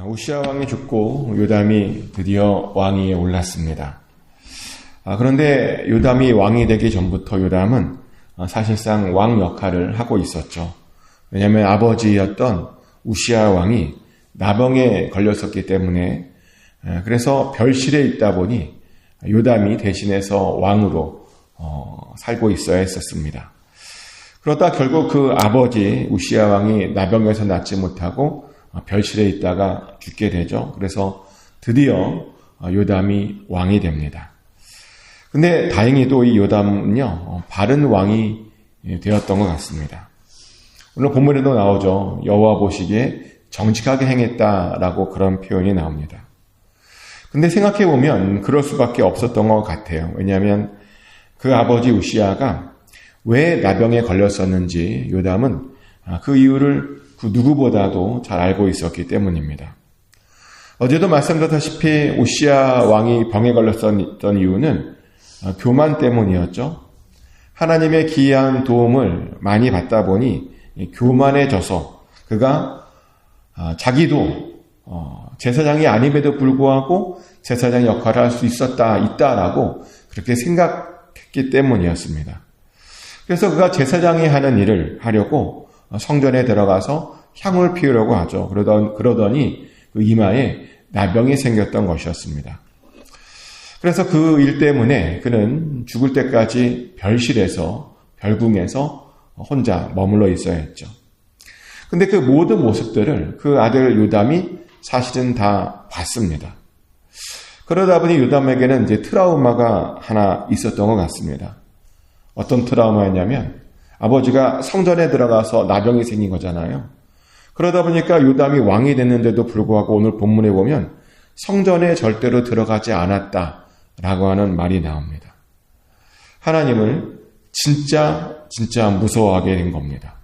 우시아 왕이 죽고 요담이 드디어 왕위에 올랐습니다. 그런데 요담이 왕이 되기 전부터 요담은 사실상 왕 역할을 하고 있었죠. 왜냐하면 아버지였던 우시아 왕이 나병에 걸렸었기 때문에, 그래서 별실에 있다 보니 요담이 대신해서 왕으로 살고 있어야 했었습니다. 그러다 결국 그 아버지 우시아 왕이 나병에서 낫지 못하고 별실에 있다가 죽게 되죠. 그래서 드디어 요담이 왕이 됩니다. 근데 다행히도 이 요담은요, 바른 왕이 되었던 것 같습니다. 오늘 본문에도 나오죠. 여호와 보시기에 정직하게 행했다라고 그런 표현이 나옵니다. 근데 생각해보면 그럴 수밖에 없었던 것 같아요. 왜냐하면 그 아버지 우시아가 왜 나병에 걸렸었는지 요담은 그 이유를 그 누구보다도 잘 알고 있었기 때문입니다. 어제도 말씀드렸다시피 우시아 왕이 병에 걸렸던 이유는 교만 때문이었죠. 하나님의 기이한 도움을 많이 받다 보니 교만해져서 그가 자기도 제사장이 아님에도 불구하고 제사장 역할을 할 수 있다라고 그렇게 생각했기 때문이었습니다. 그래서 그가 제사장이 하는 일을 하려고 성전에 들어가서 향을 피우려고 하죠. 그러더니 그 이마에 나병이 생겼던 것이었습니다. 그래서 그 일 때문에 그는 죽을 때까지 별실에서, 별궁에서 혼자 머물러 있어야 했죠. 근데 그 모든 모습들을 그 아들 요담이 사실은 다 봤습니다. 그러다 보니 요담에게는 이제 트라우마가 하나 있었던 것 같습니다. 어떤 트라우마였냐면 아버지가 성전에 들어가서 나병이 생긴 거잖아요. 그러다 보니까 요담이 왕이 됐는데도 불구하고 오늘 본문에 보면 성전에 절대로 들어가지 않았다라고 하는 말이 나옵니다. 하나님을 진짜 무서워하게 된 겁니다.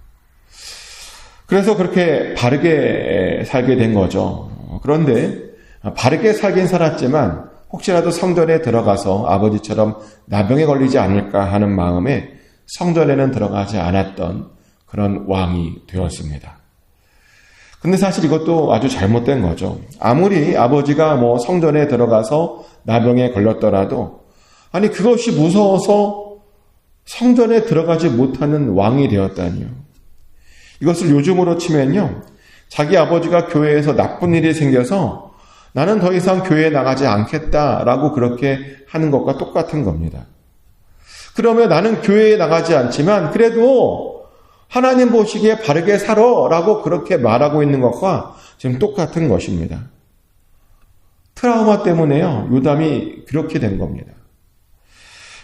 그래서 그렇게 바르게 살게 된 거죠. 그런데 바르게 살긴 살았지만 혹시라도 성전에 들어가서 아버지처럼 나병에 걸리지 않을까 하는 마음에 성전에는 들어가지 않았던 그런 왕이 되었습니다. 근데 사실 이것도 아주 잘못된 거죠. 아무리 아버지가 성전에 들어가서 나병에 걸렸더라도 아니 그것이 무서워서 성전에 들어가지 못하는 왕이 되었다니요. 이것을 요즘으로 치면요. 자기 아버지가 교회에서 나쁜 일이 생겨서 나는 더 이상 교회에 나가지 않겠다라고 그렇게 하는 것과 똑같은 겁니다. 그러면 나는 교회에 나가지 않지만 그래도 하나님 보시기에 바르게 살아라고 그렇게 말하고 있는 것과 지금 똑같은 것입니다. 트라우마 때문에요. 요담이 그렇게 된 겁니다.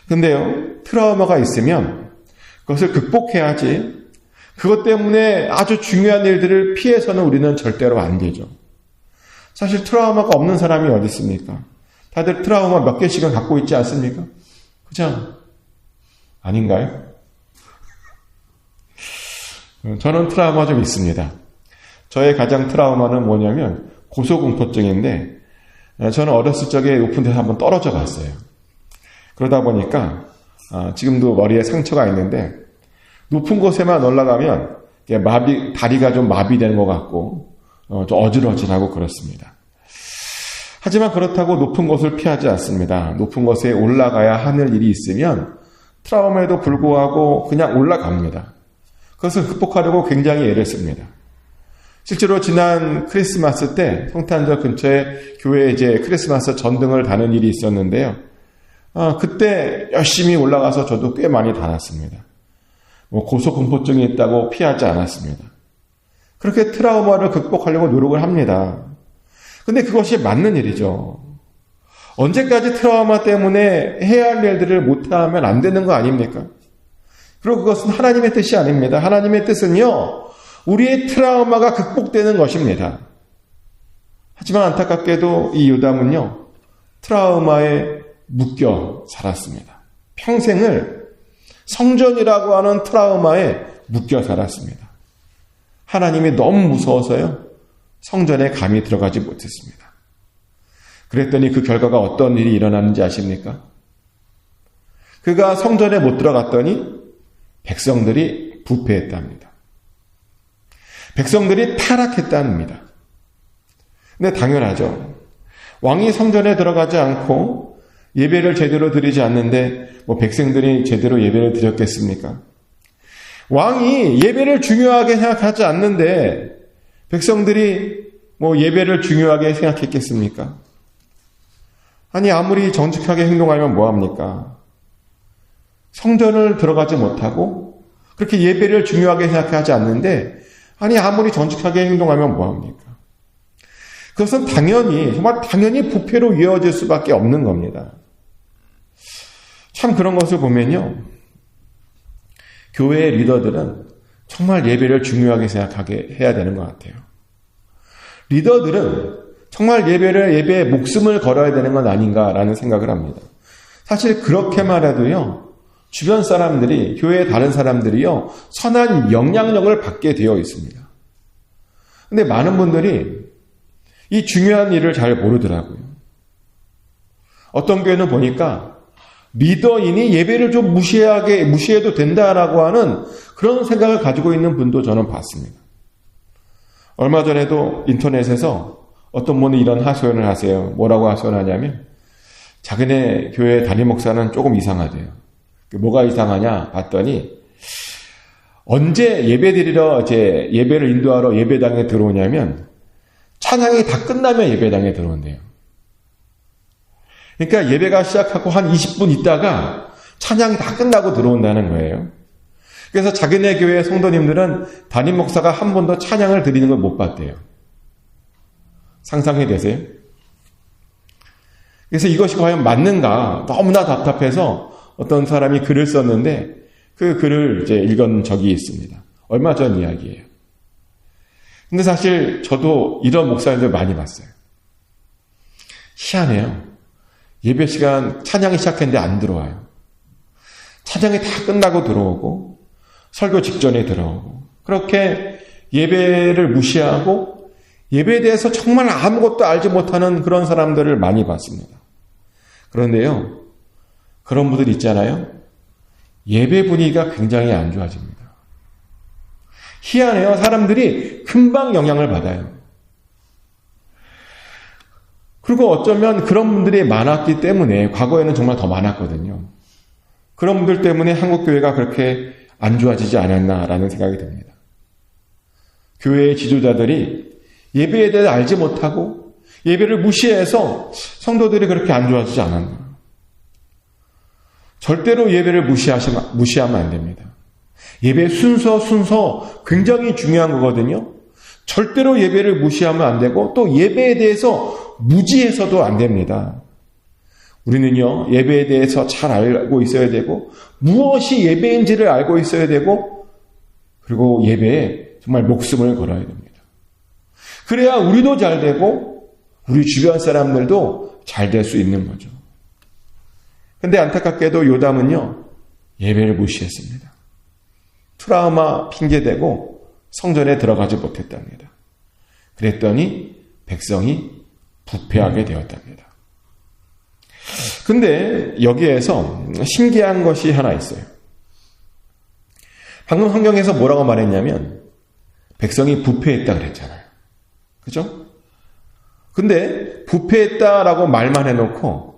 근데요. 트라우마가 있으면 그것을 극복해야지 그것 때문에 아주 중요한 일들을 피해서는 우리는 절대로 안 되죠. 사실 트라우마가 없는 사람이 어디 있습니까? 다들 트라우마 몇 개씩은 갖고 있지 않습니까? 그죠? 아닌가요? 저는 트라우마 좀 있습니다. 저의 가장 트라우마는 뭐냐면 고소공포증인데 저는 어렸을 적에 높은 데서 한번 떨어져 봤어요. 그러다 보니까 지금도 머리에 상처가 있는데 높은 곳에만 올라가면 다리가 좀 마비되는 것 같고 좀 어질어질하고 그렇습니다. 하지만 그렇다고 높은 곳을 피하지 않습니다. 높은 곳에 올라가야 하는 일이 있으면 트라우마에도 불구하고 그냥 올라갑니다. 그것을 극복하려고 굉장히 애를 씁니다. 실제로 지난 크리스마스 때 성탄절 근처에 교회에 이제 크리스마스 전등을 다는 일이 있었는데요. 그때 열심히 올라가서 저도 꽤 많이 다녔습니다. 고소공포증이 있다고 피하지 않았습니다. 그렇게 트라우마를 극복하려고 노력을 합니다. 근데 그것이 맞는 일이죠. 언제까지 트라우마 때문에 해야 할 일들을 못하면 안 되는 거 아닙니까? 그리고 그것은 하나님의 뜻이 아닙니다. 하나님의 뜻은요, 우리의 트라우마가 극복되는 것입니다. 하지만 안타깝게도 이 요담은요, 트라우마에 묶여 살았습니다. 평생을 성전이라고 하는 트라우마에 묶여 살았습니다. 하나님이 너무 무서워서요, 성전에 감히 들어가지 못했습니다. 그랬더니 그 결과가 어떤 일이 일어났는지 아십니까? 그가 성전에 못 들어갔더니 백성들이 부패했답니다. 백성들이 타락했답니다. 근데 당연하죠. 왕이 성전에 들어가지 않고 예배를 제대로 드리지 않는데 백성들이 제대로 예배를 드렸겠습니까? 왕이 예배를 중요하게 생각하지 않는데 백성들이 예배를 중요하게 생각했겠습니까? 아니, 아무리 정직하게 행동하면 뭐합니까? 성전을 들어가지 못하고 그렇게 예배를 중요하게 생각하지 않는데 아니, 아무리 정직하게 행동하면 뭐합니까? 그것은 정말 당연히 부패로 이어질 수밖에 없는 겁니다. 참 그런 것을 보면요. 교회의 리더들은 정말 예배를 중요하게 생각하게 해야 되는 것 같아요. 리더들은 정말 예배에 목숨을 걸어야 되는 건 아닌가라는 생각을 합니다. 사실 그렇게 말해도요, 주변 사람들이, 교회의 다른 사람들이요, 선한 영향력을 받게 되어 있습니다. 근데 많은 분들이 이 중요한 일을 잘 모르더라고요. 어떤 교회는 보니까 리더인이 예배를 좀 무시해도 된다라고 하는 그런 생각을 가지고 있는 분도 저는 봤습니다. 얼마 전에도 인터넷에서 어떤 분이 이런 하소연을 하세요. 뭐라고 하소연하냐면 자기네 교회 담임 목사는 조금 이상하대요. 뭐가 이상하냐 봤더니 언제 예배를 인도하러 예배당에 들어오냐면 찬양이 다 끝나면 예배당에 들어온대요. 그러니까 예배가 시작하고 한 20분 있다가 찬양이 다 끝나고 들어온다는 거예요. 그래서 자기네 교회 성도님들은 담임 목사가 한 번도 찬양을 드리는 걸 못 봤대요. 상상이 되세요? 그래서 이것이 과연 맞는가 너무나 답답해서 어떤 사람이 글을 썼는데 그 글을 이제 읽은 적이 있습니다. 얼마 전 이야기예요. 근데 사실 저도 이런 목사님들 많이 봤어요. 희한해요. 예배 시간 찬양이 시작했는데 안 들어와요. 찬양이 다 끝나고 들어오고 설교 직전에 들어오고 그렇게 예배를 무시하고 예배에 대해서 정말 아무것도 알지 못하는 그런 사람들을 많이 봤습니다. 그런데요, 그런 분들 있잖아요. 예배 분위기가 굉장히 안 좋아집니다. 희한해요. 사람들이 금방 영향을 받아요. 그리고 어쩌면 그런 분들이 많았기 때문에 과거에는 정말 더 많았거든요. 그런 분들 때문에 한국교회가 그렇게 안 좋아지지 않았나라는 생각이 듭니다. 교회의 지도자들이 예배에 대해 알지 못하고 예배를 무시해서 성도들이 그렇게 안 좋아지지 않았나. 절대로 예배를 무시하면 안 됩니다. 예배 순서 굉장히 중요한 거거든요. 절대로 예배를 무시하면 안 되고 또 예배에 대해서 무지해서도 안 됩니다. 우리는요, 예배에 대해서 잘 알고 있어야 되고 무엇이 예배인지를 알고 있어야 되고 그리고 예배에 정말 목숨을 걸어야 됩니다. 그래야 우리도 잘 되고 우리 주변 사람들도 잘 될 수 있는 거죠. 근데 안타깝게도 요담은요, 예배를 무시했습니다. 트라우마 핑계대고 성전에 들어가지 못했답니다. 그랬더니 백성이 부패하게 되었답니다. 근데 여기에서 신기한 것이 하나 있어요. 방금 성경에서 뭐라고 말했냐면 백성이 부패했다 그랬잖아요. 그죠? 근데 부패했다라고 말만 해놓고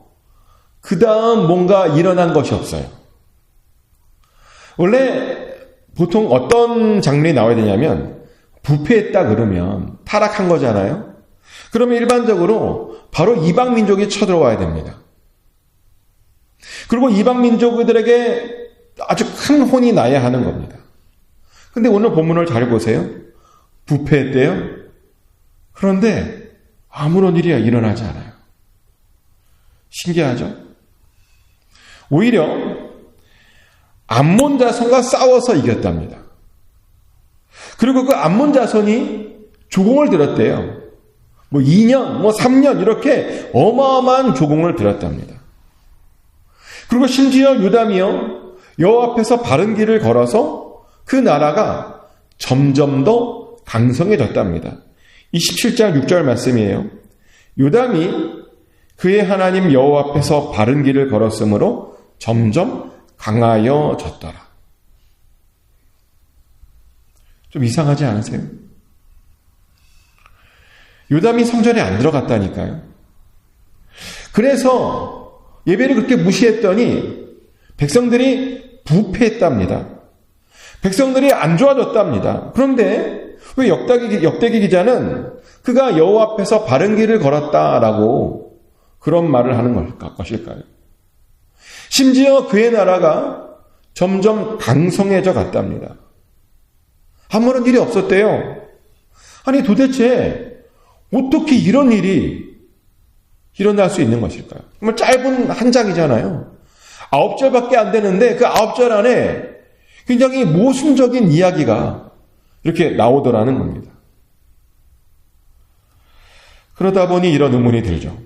그 다음 뭔가 일어난 것이 없어요. 원래 보통 어떤 장면이 나와야 되냐면 부패했다 그러면 타락한 거잖아요. 그러면 일반적으로 바로 이방 민족이 쳐들어와야 됩니다. 그리고 이방 민족들에게 아주 큰 혼이 나야 하는 겁니다. 근데 오늘 본문을 잘 보세요. 부패했대요. 그런데 아무런 일이 일어나지 않아요. 신기하죠? 오히려 암몬 자손과 싸워서 이겼답니다. 그리고 그 암몬 자손이 조공을 들었대요. 2년, 3년 이렇게 어마어마한 조공을 들었답니다. 그리고 심지어 요담이요, 여호와 앞에서 바른 길을 걸어서 그 나라가 점점 더 강성해졌답니다. 이 17장 6절 말씀이에요. 요담이 그의 하나님 여호와 앞에서 바른 길을 걸었으므로 점점 강하여졌더라. 좀 이상하지 않으세요? 요담이 성전에 안 들어갔다니까요. 그래서 예배를 그렇게 무시했더니 백성들이 부패했답니다. 백성들이 안 좋아졌답니다. 그런데 왜 역대기 기자는 그가 여호와 앞에서 바른 길을 걸었다라고 그런 말을 하는 것일까요? 심지어 그의 나라가 점점 강성해져 갔답니다. 아무런 일이 없었대요. 아니 도대체 어떻게 이런 일이 일어날 수 있는 것일까요? 정말 짧은 한 장이잖아요. 9절밖에 안 되는데 그 9절 안에 굉장히 모순적인 이야기가 이렇게 나오더라는 겁니다. 그러다 보니 이런 의문이 들죠.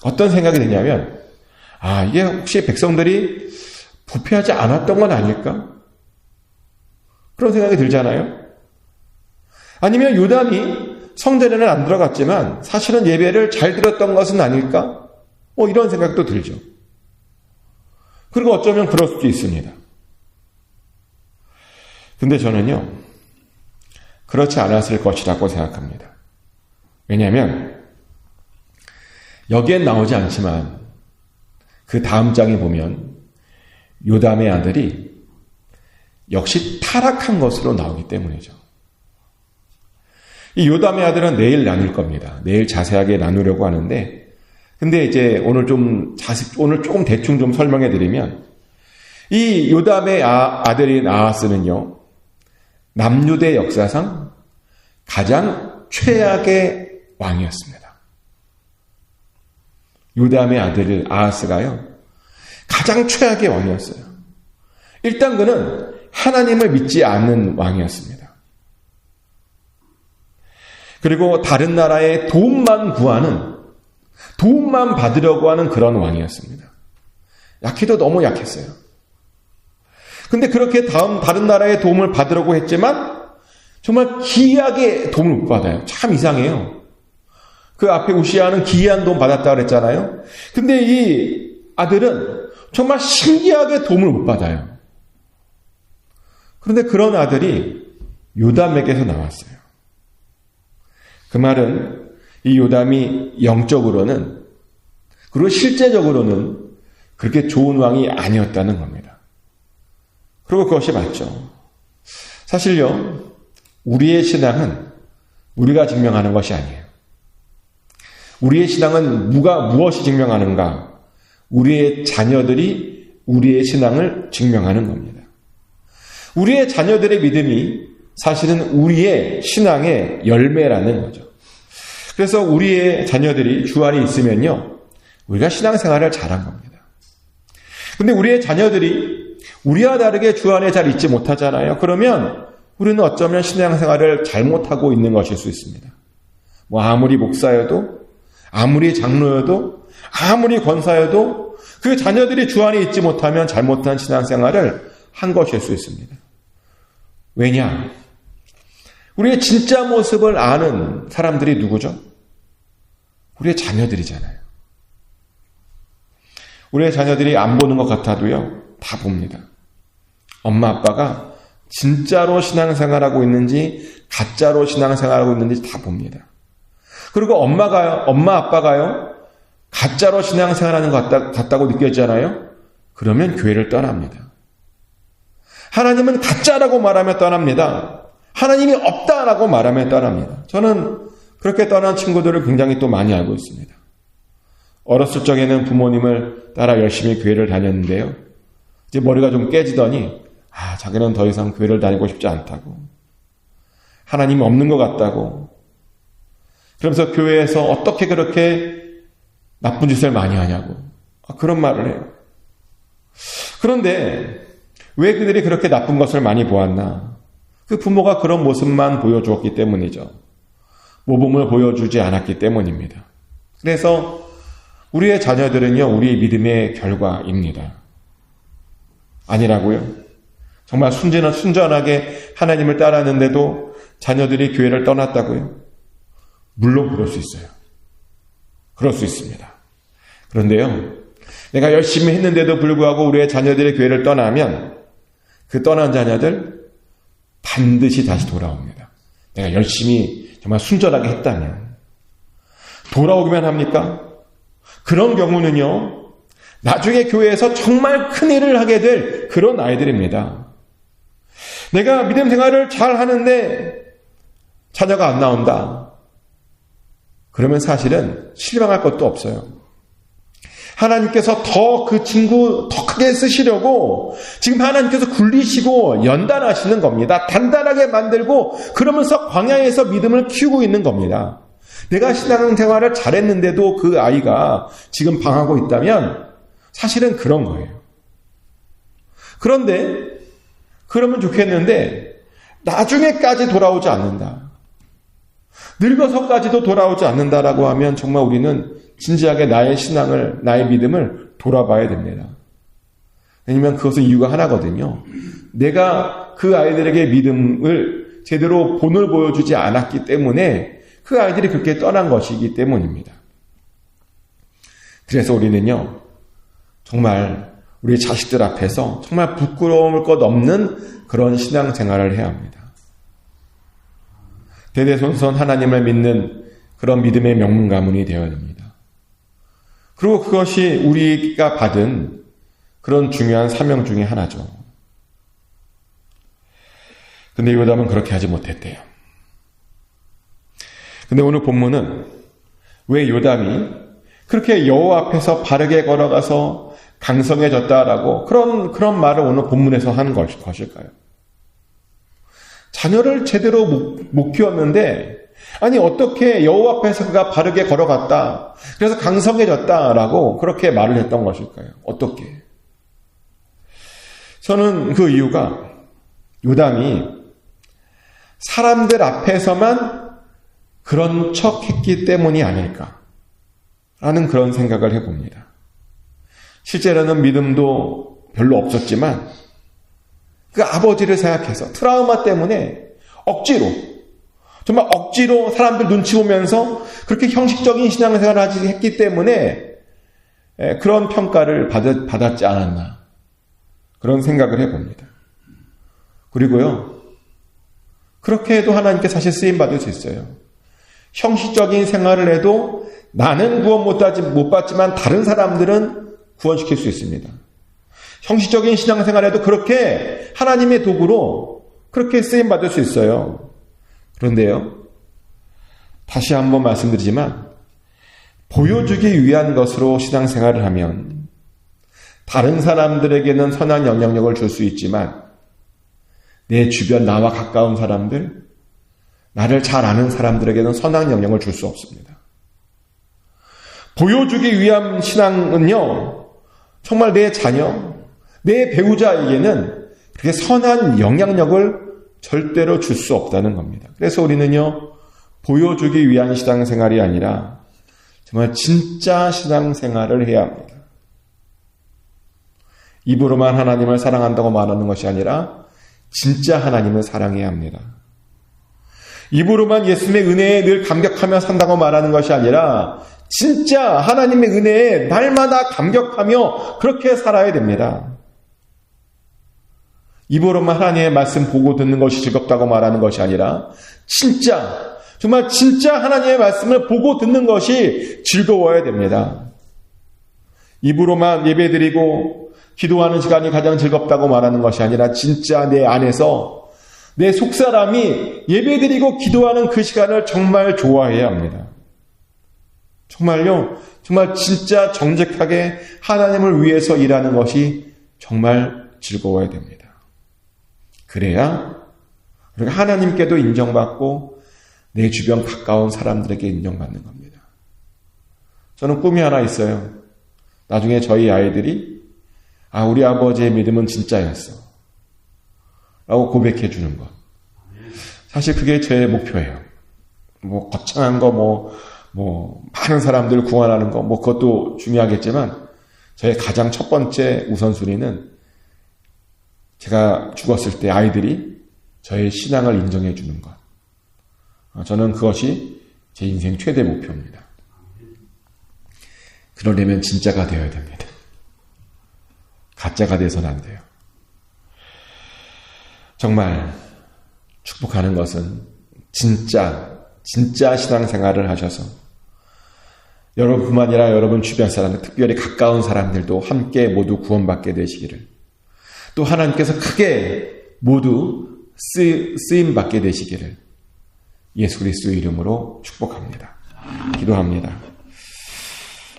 어떤 생각이 드냐면 이게 혹시 백성들이 부패하지 않았던 건 아닐까? 그런 생각이 들잖아요. 아니면 요담이 성전에는 안 들어갔지만 사실은 예배를 잘 드렸던 것은 아닐까? 이런 생각도 들죠. 그리고 어쩌면 그럴 수도 있습니다. 근데 저는요, 그렇지 않았을 것이라고 생각합니다. 왜냐하면 여기엔 나오지 않지만 그 다음 장에 보면 요담의 아들이 역시 타락한 것으로 나오기 때문이죠. 이 요담의 아들은 내일 나눌 겁니다. 내일 자세하게 나누려고 하는데, 근데 이제 오늘 조금 대충 좀 설명해 드리면, 이 요담의 아들인 아하스는요, 남유대 역사상 가장 최악의 왕이었습니다. 요담의 아들 아하스가요, 가장 최악의 왕이었어요. 일단 그는 하나님을 믿지 않는 왕이었습니다. 그리고 다른 나라의 도움만 받으려고 하는 그런 왕이었습니다. 약해도 너무 약했어요. 근데 그렇게 다른 나라의 도움을 받으려고 했지만 정말 기이하게 도움을 못 받아요. 참 이상해요. 그 앞에 우시아는 기이한 도움 받았다고 그랬잖아요. 근데 이 아들은 정말 신기하게 도움을 못 받아요. 그런데 그런 아들이 요담에게서 나왔어요. 그 말은 이 요담이 영적으로는 그리고 실제적으로는 그렇게 좋은 왕이 아니었다는 겁니다. 그리고 그것이 맞죠. 사실요, 우리의 신앙은 우리가 증명하는 것이 아니에요. 우리의 신앙은 무엇이 증명하는가? 우리의 자녀들이 우리의 신앙을 증명하는 겁니다. 우리의 자녀들의 믿음이 사실은 우리의 신앙의 열매라는 거죠. 그래서 우리의 자녀들이 주 안에 있으면요, 우리가 신앙생활을 잘한 겁니다. 근데 우리의 자녀들이 우리와 다르게 주 안에 잘 있지 못하잖아요. 그러면 우리는 어쩌면 신앙생활을 잘못하고 있는 것일 수 있습니다. 아무리 목사여도, 아무리 장로여도, 아무리 권사여도 그 자녀들이 주 안에 있지 못하면 잘못한 신앙생활을 한 것일 수 있습니다. 왜냐? 우리의 진짜 모습을 아는 사람들이 누구죠? 우리의 자녀들이잖아요. 우리의 자녀들이 안 보는 것 같아도요, 다 봅니다. 엄마 아빠가 진짜로 신앙생활하고 있는지 가짜로 신앙생활하고 있는지 다 봅니다. 그리고 엄마 아빠가요, 가짜로 신앙생활하는 것 같다고 느껴지잖아요. 그러면 교회를 떠납니다. 하나님은 가짜라고 말하며 떠납니다. 하나님이 없다라고 말하며 떠납니다. 저는 그렇게 떠난 친구들을 굉장히 또 많이 알고 있습니다. 어렸을 적에는 부모님을 따라 열심히 교회를 다녔는데요, 이제 머리가 좀 깨지더니 자기는 더 이상 교회를 다니고 싶지 않다고, 하나님이 없는 것 같다고, 그러면서 교회에서 어떻게 그렇게 나쁜 짓을 많이 하냐고 그런 말을 해요. 그런데 왜 그들이 그렇게 나쁜 것을 많이 보았나? 그 부모가 그런 모습만 보여주었기 때문이죠. 모범을 보여주지 않았기 때문입니다. 그래서 우리의 자녀들은요, 우리의 믿음의 결과입니다. 아니라고요? 정말 순전하게 하나님을 따랐는데도 자녀들이 교회를 떠났다고요? 물론 그럴 수 있어요. 그럴 수 있습니다. 그런데요, 내가 열심히 했는데도 불구하고 우리의 자녀들이 교회를 떠나면 그 떠난 자녀들 반드시 다시 돌아옵니다. 내가 열심히 정말 순전하게 했다면 돌아오기만 합니까? 그런 경우는요, 나중에 교회에서 정말 큰일을 하게 될 그런 아이들입니다. 내가 믿음 생활을 잘 하는데 자녀가 안 나온다. 그러면 사실은 실망할 것도 없어요. 하나님께서 더 그 친구 더 크게 쓰시려고 지금 하나님께서 굴리시고 연단하시는 겁니다. 단단하게 만들고 그러면서 광야에서 믿음을 키우고 있는 겁니다. 내가 신앙생활을 잘했는데도 그 아이가 지금 방하고 있다면 사실은 그런 거예요. 그런데 그러면 좋겠는데 나중에까지 돌아오지 않는다. 늙어서까지도 돌아오지 않는다라고 하면 정말 우리는 진지하게 나의 신앙을, 나의 믿음을 돌아봐야 됩니다. 왜냐면 그것은 이유가 하나거든요. 내가 그 아이들에게 믿음을 제대로 본을 보여주지 않았기 때문에 그 아이들이 그렇게 떠난 것이기 때문입니다. 그래서 우리는요, 정말 우리 자식들 앞에서 정말 부끄러울 것 없는 그런 신앙생활을 해야 합니다. 대대손손 하나님을 믿는 그런 믿음의 명문 가문이 되어야 됩니다. 그리고 그것이 우리가 받은 그런 중요한 사명 중에 하나죠. 근데 요담은 그렇게 하지 못했대요. 근데 오늘 본문은 왜 요담이 그렇게 여호와 앞에서 바르게 걸어가서 강성해졌다라고 그런 말을 오늘 본문에서 하는 것일까요? 자녀를 제대로 못 키웠는데 아니 어떻게 여호와 앞에서 그가 바르게 걸어갔다. 그래서 강성해졌다라고 그렇게 말을 했던 것일까요? 어떻게? 저는 그 이유가 요담이 사람들 앞에서만 그런 척했기 때문이 아닐까라는 그런 생각을 해봅니다. 실제로는 믿음도 별로 없었지만 그 아버지를 생각해서 트라우마 때문에 정말 억지로 사람들 눈치 보면서 그렇게 형식적인 신앙생활을 했기 때문에 그런 평가를 받았지 않았나 그런 생각을 해봅니다. 그리고요, 그렇게 해도 하나님께 사실 쓰임받을 수 있어요. 형식적인 생활을 해도 나는 구원 못 받지만 다른 사람들은 구원시킬 수 있습니다. 형식적인 신앙생활에도 그렇게 하나님의 도구로 그렇게 쓰임받을 수 있어요. 그런데요, 다시 한번 말씀드리지만 보여주기 위한 것으로 신앙생활을 하면 다른 사람들에게는 선한 영향력을 줄 수 있지만 내 주변 나와 가까운 사람들, 나를 잘 아는 사람들에게는 선한 영향을 줄 수 없습니다. 보여주기 위한 신앙은요, 정말 내 자녀, 내 배우자에게는 그렇게 선한 영향력을 절대로 줄 수 없다는 겁니다. 그래서 우리는요, 보여주기 위한 신앙생활이 아니라 정말 진짜 신앙생활을 해야 합니다. 입으로만 하나님을 사랑한다고 말하는 것이 아니라 진짜 하나님을 사랑해야 합니다. 입으로만 예수님의 은혜에 늘 감격하며 산다고 말하는 것이 아니라 진짜 하나님의 은혜에 날마다 감격하며 그렇게 살아야 됩니다. 입으로만 하나님의 말씀 보고 듣는 것이 즐겁다고 말하는 것이 아니라 정말 진짜 하나님의 말씀을 보고 듣는 것이 즐거워야 됩니다. 입으로만 예배드리고 기도하는 시간이 가장 즐겁다고 말하는 것이 아니라 진짜 내 안에서 내 속사람이 예배드리고 기도하는 그 시간을 정말 좋아해야 합니다. 정말요, 정말 진짜 정직하게 하나님을 위해서 일하는 것이 정말 즐거워야 됩니다. 그래야 우리가 하나님께도 인정받고 내 주변 가까운 사람들에게 인정받는 겁니다. 저는 꿈이 하나 있어요. 나중에 저희 아이들이 우리 아버지의 믿음은 진짜였어 라고 고백해 주는 것. 사실 그게 제 목표예요. 거창한 거, 많은 사람들을 구원하는 거, 그것도 중요하겠지만 저의 가장 첫 번째 우선순위는 제가 죽었을 때 아이들이 저의 신앙을 인정해 주는 것. 저는 그것이 제 인생 최대 목표입니다. 그러려면 진짜가 되어야 됩니다. 가짜가 돼서는 안 돼요. 정말 축복하는 것은 진짜 신앙생활을 하셔서 여러분뿐만 아니라 여러분 주변 사람들, 특별히 가까운 사람들도 함께 모두 구원받게 되시기를, 또 하나님께서 크게 모두 쓰임받게 되시기를 예수 그리스도의 이름으로 축복합니다. 기도합니다.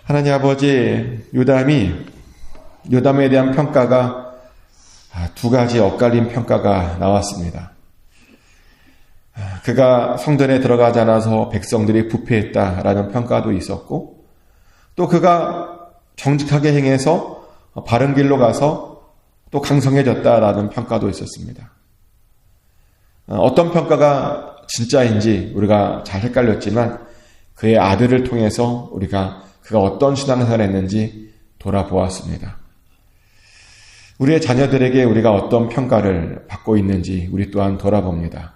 하나님 아버지, 요담에 대한 평가가 두 가지 엇갈린 평가가 나왔습니다. 그가 성전에 들어가지 않아서 백성들이 부패했다라는 평가도 있었고, 또 그가 정직하게 행해서 바른 길로 가서 또 강성해졌다라는 평가도 있었습니다. 어떤 평가가 진짜인지 우리가 잘 헷갈렸지만 그의 아들을 통해서 그가 어떤 신앙생활을 했는지 돌아보았습니다. 우리의 자녀들에게 우리가 어떤 평가를 받고 있는지 우리 또한 돌아봅니다.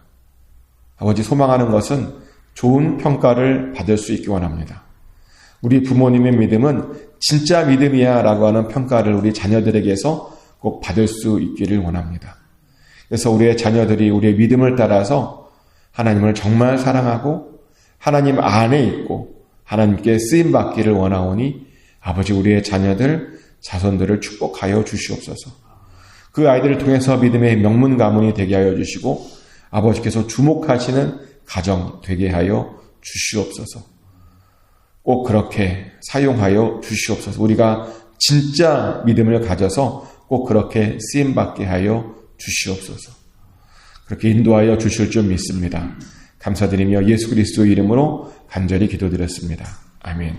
아버지, 소망하는 것은 좋은 평가를 받을 수 있기 원합니다. 우리 부모님의 믿음은 진짜 믿음이야 라고 하는 평가를 우리 자녀들에게서 꼭 받을 수 있기를 원합니다. 그래서 우리의 자녀들이 우리의 믿음을 따라서 하나님을 정말 사랑하고 하나님 안에 있고 하나님께 쓰임받기를 원하오니 아버지, 우리의 자손들을 축복하여 주시옵소서. 그 아이들을 통해서 믿음의 명문 가문이 되게 하여 주시고 아버지께서 주목하시는 가정 되게 하여 주시옵소서. 꼭 그렇게 사용하여 주시옵소서. 우리가 진짜 믿음을 가져서 꼭 그렇게 쓰임받게 하여 주시옵소서. 그렇게 인도하여 주실 줄 믿습니다. 감사드리며 예수 그리스도의 이름으로 간절히 기도드렸습니다. 아멘.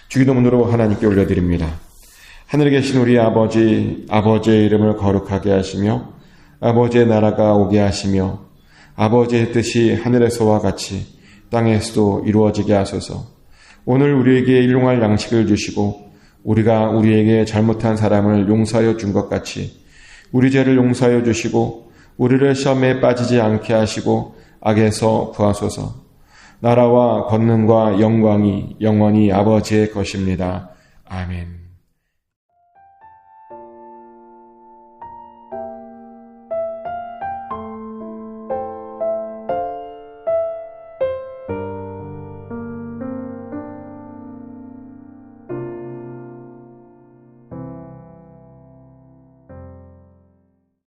주기도문으로 하나님께 올려드립니다. 하늘에 계신 우리 아버지, 아버지의 이름을 거룩하게 하시며 아버지의 나라가 오게 하시며 아버지의 뜻이 하늘에서와 같이 땅에서도 이루어지게 하소서. 오늘 우리에게 일용할 양식을 주시고 우리가 우리에게 잘못한 사람을 용서하여 준 것 같이 우리 죄를 용서하여 주시고 우리를 시험에 빠지지 않게 하시고 악에서 구하소서. 나라와 권능과 영광이 영원히 아버지의 것입니다. 아멘.